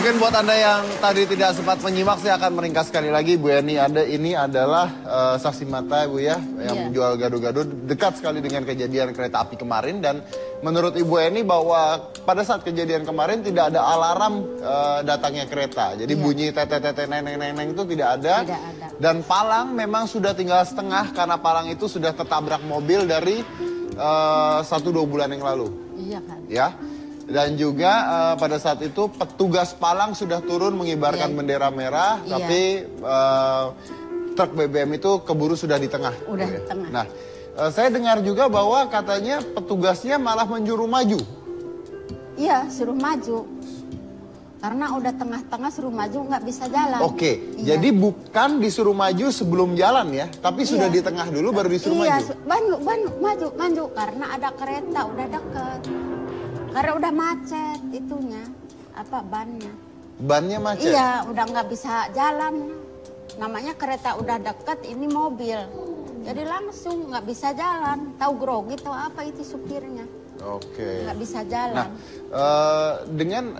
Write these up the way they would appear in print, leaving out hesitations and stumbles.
Mungkin buat Anda yang tadi tidak sempat menyimak, saya akan meringkas sekali lagi. Bu Eni, ini adalah saksi mata, Bu ya, yang menjual gado-gado dekat sekali dengan kejadian kereta api kemarin. Dan menurut Ibu Eni bahwa pada saat kejadian kemarin tidak ada alarm datangnya kereta. Jadi bunyi tete-tete neng-neng itu tidak ada. Dan palang memang sudah tinggal setengah karena palang itu sudah tertabrak mobil dari 1-2 bulan yang lalu. Iya kan. Ya. Dan juga pada saat itu petugas palang sudah turun mengibarkan bendera merah, tapi truk BBM itu keburu sudah di tengah. Udah di tengah. Nah, saya dengar juga bahwa katanya petugasnya malah menyuruh maju. Iya, suruh maju. Karena udah tengah-tengah suruh maju nggak bisa jalan. Oke, jadi bukan disuruh maju sebelum jalan ya, tapi sudah di tengah dulu baru disuruh maju. Iya, maju karena ada kereta udah deket. Karena udah macet itunya, bannya. Bannya macet? Iya, udah nggak bisa jalan. Namanya kereta udah deket, ini mobil. Jadi langsung nggak bisa jalan. Tahu grogi tahu apa itu supirnya. Oke. Nggak bisa jalan. Nah, dengan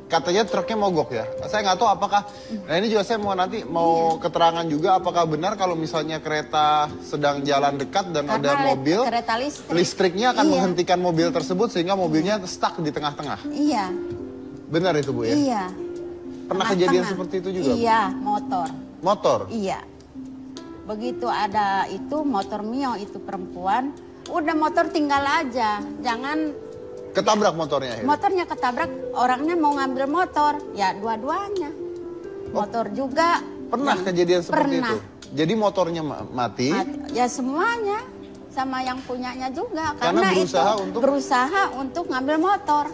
katanya truknya mogok ya. Saya nggak tahu apakah. Nah ini juga saya mau keterangan juga apakah benar kalau misalnya kereta sedang jalan dekat dan karena ada mobil, kereta listriknya akan menghentikan mobil tersebut sehingga mobilnya stuck di tengah-tengah. Iya. Benar itu Bu ya? Iya. Pernah kejadian seperti itu juga? Iya, motor. Motor? Iya. Begitu ada itu motor Mio itu perempuan, udah motor tinggal aja, jangan. Ketabrak motornya akhirnya? Motornya ketabrak, orangnya mau ngambil motor, ya dua-duanya. Motor juga. Pernah kejadian seperti itu? Jadi motornya mati? Ya semuanya, sama yang punyanya juga. Karena berusaha untuk ngambil motor.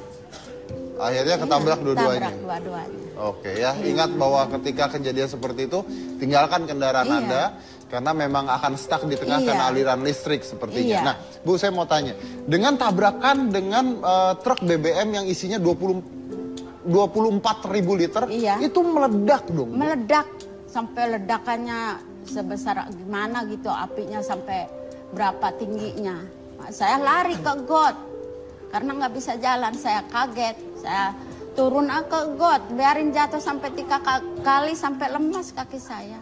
Akhirnya ketabrak dua-duanya? Ketabrak dua-duanya. Oke ya, ingat bahwa ketika kejadian seperti itu, tinggalkan kendaraan Anda. Karena memang akan stuck di tengah karena aliran listrik sepertinya. Nah, Bu saya mau tanya, dengan tabrakan dengan truk BBM yang isinya 24.000 liter, itu meledak dong? Bu? Meledak, sampai ledakannya sebesar gimana gitu, apinya sampai berapa tingginya. Saya lari ke got, karena nggak bisa jalan, saya kaget. Saya turun ke got, biarin jatuh sampai 3 kali sampai lemas kaki saya.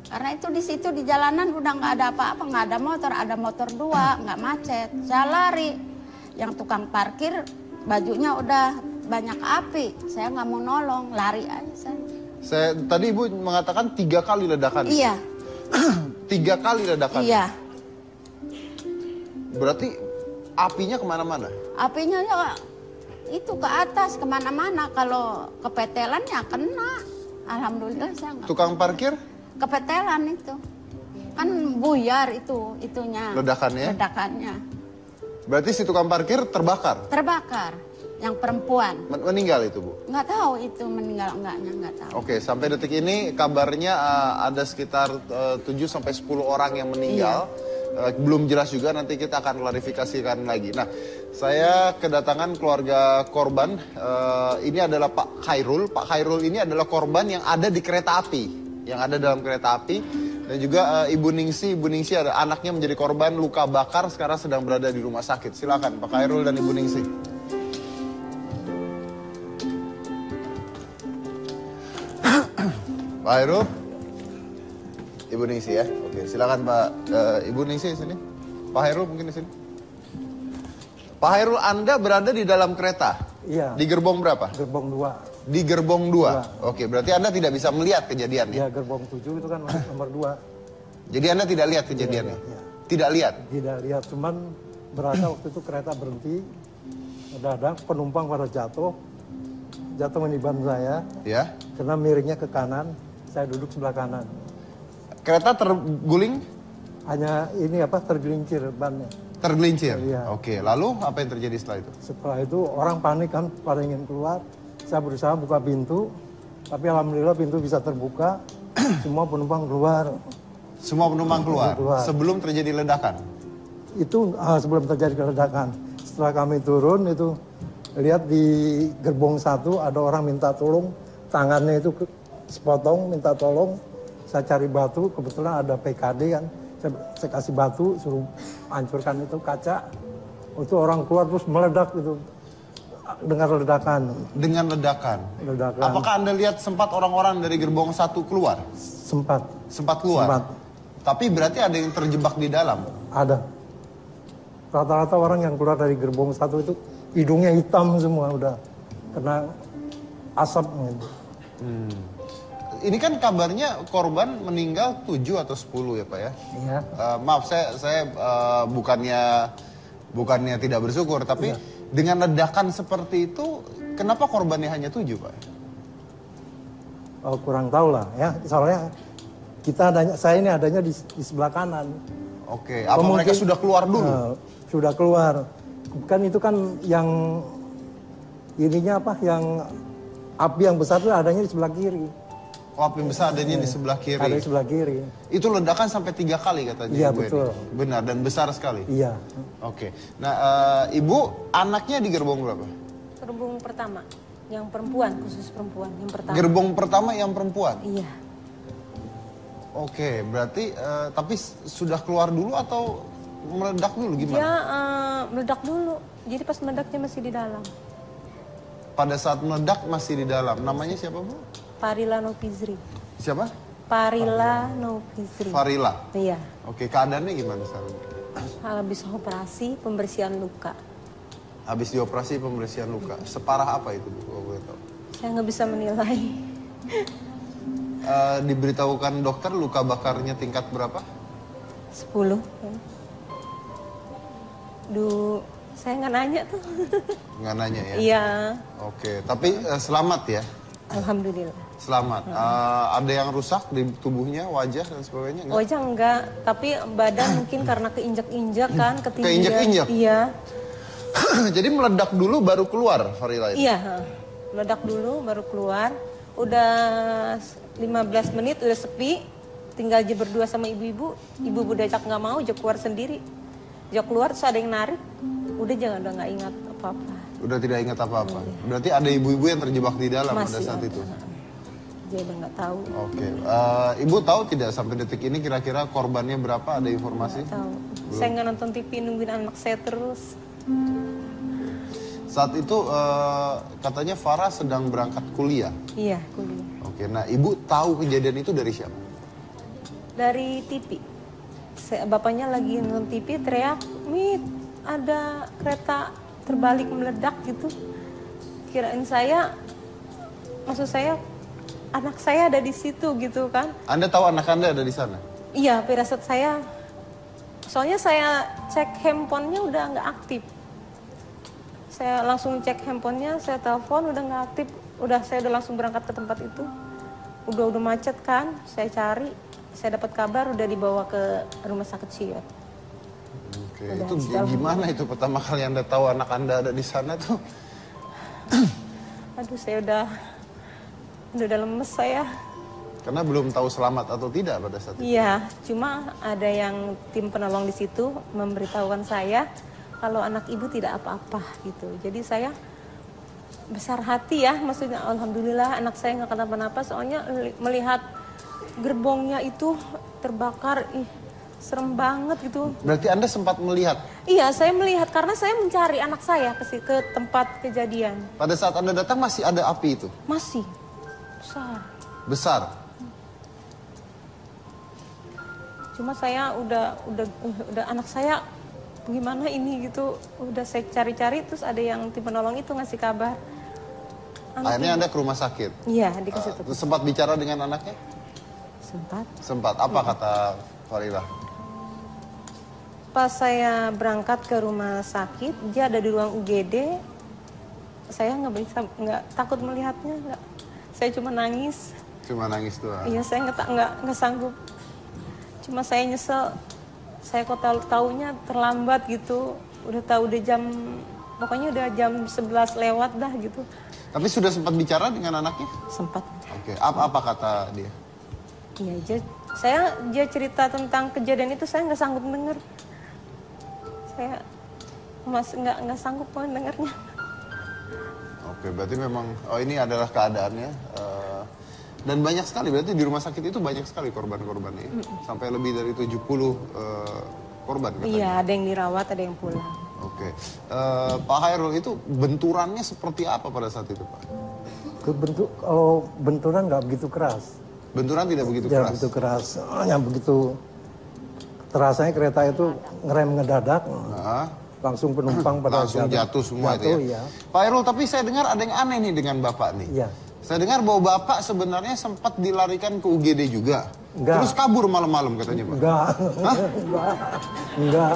Karena itu di situ di jalanan udah nggak ada apa-apa, nggak ada motor 2, nggak macet. Saya lari, yang tukang parkir bajunya udah banyak api, saya nggak mau nolong, lari aja saya. Tadi Ibu mengatakan 3 kali ledakan. Iya. 3 kali ledakan. Iya. Berarti apinya kemana-mana? Apinya ya itu ke atas kemana-mana, kalau kepetelan ya kena. Alhamdulillah saya nggak. Tukang parkir? Kepetelan itu, kan buyar itunya. Ledakannya? Berarti si tukang parkir terbakar? Terbakar, yang perempuan. Meninggal itu Bu? Nggak tahu itu meninggal enggaknya, nggak tahu. Oke, sampai detik ini kabarnya ada sekitar 7-10 orang yang meninggal. Belum jelas juga, nanti kita akan klarifikasikan lagi. Nah, saya kedatangan keluarga korban, ini adalah Pak Khairul. Pak Khairul ini adalah korban yang ada di kereta api. Yang ada dalam kereta api, dan juga Ibu Ningsi ada anaknya menjadi korban luka bakar, sekarang sedang berada di rumah sakit. Silakan Pak Khairul dan Ibu Ningsi. Pak Khairul, Ibu Ningsi ya. Oke, silakan Pak. Ibu Ningsi sini. Pak Khairul mungkin di sini. Pak Khairul, Anda berada di dalam kereta? Iya. Di gerbong berapa? Gerbong 2. Di gerbong 2? Oke, berarti Anda tidak bisa melihat kejadiannya? Iya, gerbong 7 itu kan nomor 2. Jadi Anda tidak lihat kejadiannya? Iya. Tidak lihat? Tidak lihat, cuman berasa waktu itu kereta berhenti, mendadak penumpang pada jatuh meniban saya. Ya. Karena miringnya ke kanan, saya duduk sebelah kanan. Kereta terguling? Hanya ini tergelincir bannya. Tergelincir? Iya. Oke, lalu apa yang terjadi setelah itu? Setelah itu orang panik kan, pada ingin keluar. Saya berusaha buka pintu, tapi alhamdulillah pintu bisa terbuka, semua penumpang keluar. Semua penumpang keluar? Sebelum terjadi ledakan? Itu sebelum terjadi ledakan. Setelah kami turun itu, lihat di gerbong 1 ada orang minta tolong, tangannya itu sepotong, minta tolong. Saya cari batu, kebetulan ada PKD kan, saya kasih batu, suruh hancurkan itu kaca. Itu orang keluar terus meledak itu. dengar ledakan. Dengan ledakan. Ledakan. Apakah Anda lihat sempat orang-orang dari gerbong 1 keluar? Sempat. Sempat keluar? Sempat. Tapi berarti ada yang terjebak di dalam? Ada. Rata-rata orang yang keluar dari gerbong 1 itu hidungnya hitam semua udah kena asap gitu. Ini kan kabarnya korban meninggal 7 atau 10 ya Pak ya? Iya. Maaf saya bukannya tidak bersyukur, tapi dengan ledakan seperti itu, kenapa korbannya hanya 7 Pak? Oh, kurang tahu lah ya. Soalnya saya ini adanya di sebelah kanan. Oke, apa mereka sudah keluar dulu? Sudah keluar. Kan itu kan yang ininya apa? Yang api yang besar itu adanya di sebelah kiri. Oh, api besar adanya di sebelah kiri. Ada di sebelah kiri. Itu ledakan sampai 3 kali katanya. Iya, Ibu betul. Eni. Benar dan besar sekali. Iya. Oke. Nah, Ibu anaknya di gerbong berapa? Gerbong pertama, yang perempuan, khusus perempuan, yang pertama. Gerbong pertama yang perempuan? Iya. Oke, berarti tapi sudah keluar dulu atau meledak dulu gimana? Dia meledak dulu, jadi pas meledaknya masih di dalam. Pada saat meledak masih di dalam. Namanya siapa Bu? Farila Nopizri. Siapa? Farila Nopizri. Farila. Iya. Oke, keadaannya gimana sekarang? Habis operasi pembersihan luka. Habis dioperasi pembersihan luka. Separah apa itu Bu? Kalau boleh tahu. Saya nggak bisa menilai. Diberitahukan dokter luka bakarnya tingkat berapa? 10. Saya nggak nanya tuh. Nggak nanya ya? Iya. Oke, tapi selamat ya? Alhamdulillah. Selamat. Ada yang rusak di tubuhnya, wajah dan sebagainya? Enggak? Wajah enggak, tapi badan mungkin karena keinjak-injak kan, ketinggian. Keinjak-injak? Iya. Jadi meledak dulu baru keluar Farila itu? Iya, meledak dulu baru keluar. Udah 15 menit udah sepi, tinggal aja berdua sama ibu-ibu. Ibu-ibu diajak nggak mau, dia keluar sendiri. Dia keluar terus ada yang narik, udah udah nggak ingat apa-apa. Udah tidak ingat apa-apa? Berarti ada ibu-ibu yang terjebak di dalam pada saat itu? Dia udah nggak tahu. Oke, Ibu tahu tidak sampai detik ini kira-kira korbannya berapa? Ada informasi? Nggak tahu. Saya nggak nonton TV, nungguin anak saya terus. Saat itu katanya Farah sedang berangkat kuliah. Iya, kuliah. Oke, nah Ibu tahu kejadian itu dari siapa? Dari TV. Bapaknya lagi nonton TV teriak, "Mit, ada kereta terbalik meledak," gitu. Kirain saya, maksud saya anak saya ada di situ gitu kan. Anda tahu anak Anda ada di sana? Iya, firasat saya. Soalnya saya cek handphonenya udah nggak aktif. Saya langsung cek handphonenya, saya telepon udah nggak aktif. Saya udah langsung berangkat ke tempat itu. Udah macet kan, saya cari. Saya dapat kabar udah dibawa ke rumah sakit Siot. Oke, itu gimana itu pertama kali Anda tahu anak Anda ada di sana tuh? Aduh, saya udah lemes saya. Karena belum tahu selamat atau tidak pada saat itu. Iya, cuma ada yang tim penolong di situ memberitahukan saya kalau anak ibu tidak apa-apa gitu. Jadi saya besar hati ya, maksudnya alhamdulillah anak saya nggak kenapa-napa. Soalnya melihat gerbongnya itu terbakar, serem banget gitu. Berarti Anda sempat melihat? Iya, saya melihat karena saya mencari anak saya ke tempat kejadian. Pada saat Anda datang masih ada api itu? Masih besar. Besar? Cuma saya udah anak saya gimana ini gitu. Udah saya cari-cari terus ada yang tim penolong itu ngasih kabar. Akhirnya Anda ke rumah sakit? Iya, dikasih tahu. Sempat bicara dengan anaknya? Sempat. Apa kata Farila? Pas saya berangkat ke rumah sakit, dia ada di ruang UGD. Saya nggak takut melihatnya, nggak. Saya cuma nangis. Cuma nangis doang? Iya, saya nggak sanggup. Cuma saya nyesel. Saya kok taunya terlambat gitu. Udah jam, pokoknya udah jam 11 lewat dah gitu. Tapi sudah sempat bicara dengan anaknya? Sempat. Oke, apa kata dia? Iya, dia cerita tentang kejadian itu, saya nggak sanggup denger. Saya nggak sanggup mendengarnya. Oke, berarti memang ini adalah keadaannya. Dan banyak sekali, berarti di rumah sakit itu banyak sekali korban-korbannya. Sampai lebih dari 70 korban katanya. Iya, ada yang dirawat, ada yang pulang. Oke. Pak Hairul, itu benturannya seperti apa pada saat itu, Pak? Kalau benturan nggak begitu keras. Benturan tidak begitu Ya, keras? begitu keras. Yang begitu terasanya kereta itu ngerem ngedadak. Nah, Langsung penumpang pada langsung jatuh semua jatuh, itu ya? ya. Pak Hairul, tapi saya dengar ada yang aneh nih dengan Bapak nih. Iya. Saya dengar bahwa Bapak sebenarnya sempat dilarikan ke UGD juga. Enggak. Terus kabur malam-malam katanya, Pak. Enggak. Enggak.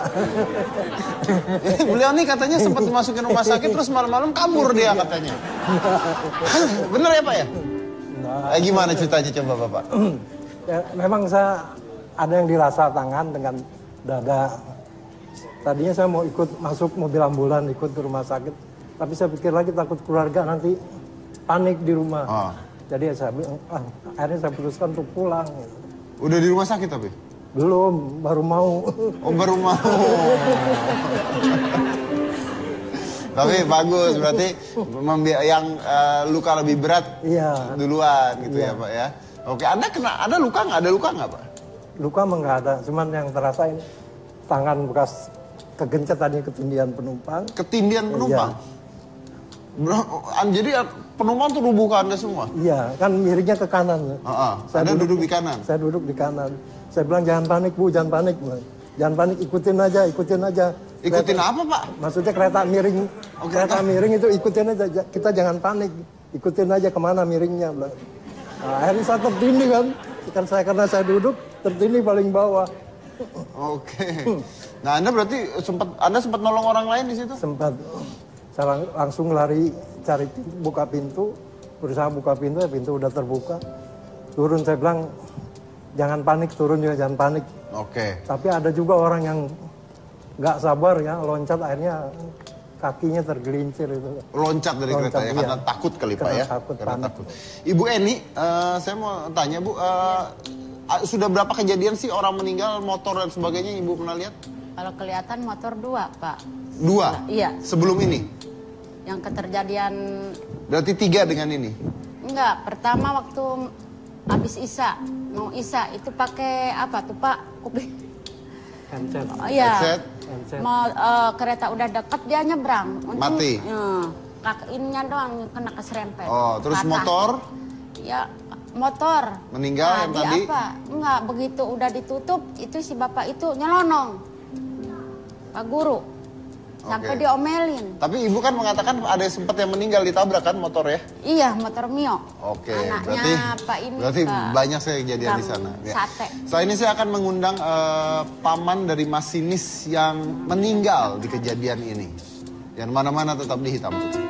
Beliau nih katanya sempat dimasukin rumah sakit terus malam-malam kabur dia katanya. Bener ya, Pak ya? Gimana ceritanya coba Bapak? Ya, memang saya ada yang dirasa tangan dengan dada. Tadinya saya mau ikut masuk mobil ambulan, ikut ke rumah sakit. Tapi saya pikir lagi takut keluarga nanti panik di rumah. Oh. Jadi saya bilang, akhirnya saya putuskan untuk pulang. Udah di rumah sakit tapi? Belum, baru mau. Oh, baru mau. Tapi bagus, berarti yang luka lebih berat Iya. duluan gitu Iya. ya Pak ya. Oke, ada luka nggak? Ada luka nggak Pak? Luka mah nggak ada, cuman yang terasa ini tangan bekas kegencet tadi ketindihan penumpang. Ketindihan penumpang? Jadi penumpang tuh rubuh ke Anda semua? Iya, kan miringnya ke kanan. Anda duduk di kanan? Saya duduk di kanan. Saya bilang jangan panik Bu, jangan panik. Jangan panik, ikutin aja, ikutin aja. Ikutin apa Pak? Maksudnya kereta miring. Kereta miring itu ikutin aja, kita jangan panik. Ikutin aja kemana miringnya. Nah, akhirnya saya tertindih kan. Karena saya duduk, tertindih paling bawah. Oke. Nah Anda berarti sempat nolong orang lain di situ? Sempat. Saya langsung lari cari buka pintu, berusaha buka pintu, ya pintu udah terbuka. Turun saya bilang, jangan panik, turun juga jangan panik. Oke. Tapi ada juga orang yang nggak sabar ya, loncat akhirnya kakinya tergelincir itu. Loncat dari kereta ya, Iya. karena takut kali Pak ya? Karena takut. Ibu Eni, saya mau tanya Bu, sudah berapa kejadian sih orang meninggal, motor dan sebagainya Ibu pernah lihat? Kalau kelihatan motor 2, Pak. 2? Iya. Sebelum ini? Yang keterjadian Berarti 3 dengan ini? enggak, pertama waktu habis mau Isya itu pakai apa tuh Pak? Kuping. Handset. Oh, iya. Headset? Mau kereta udah dekat dia nyebrang. Mati? Ininya doang kena keserempet. Oh, terus Patah. motor? Ya, motor. Meninggal yang tadi? Apa? Enggak, begitu udah ditutup, itu si bapak itu nyelonong. Pak Guru. Sampai Oke. diomelin. Tapi Ibu kan mengatakan ada sempat yang meninggal ditabrak kan motor ya? Iya, motor Mio. Oke, Anaknya Pak ini. berarti Pak banyak saya kejadian di sana. Ya. Sate. Setelah ini saya akan mengundang paman dari masinis yang meninggal di kejadian ini. Yang mana-mana tetap di Hitam Putih.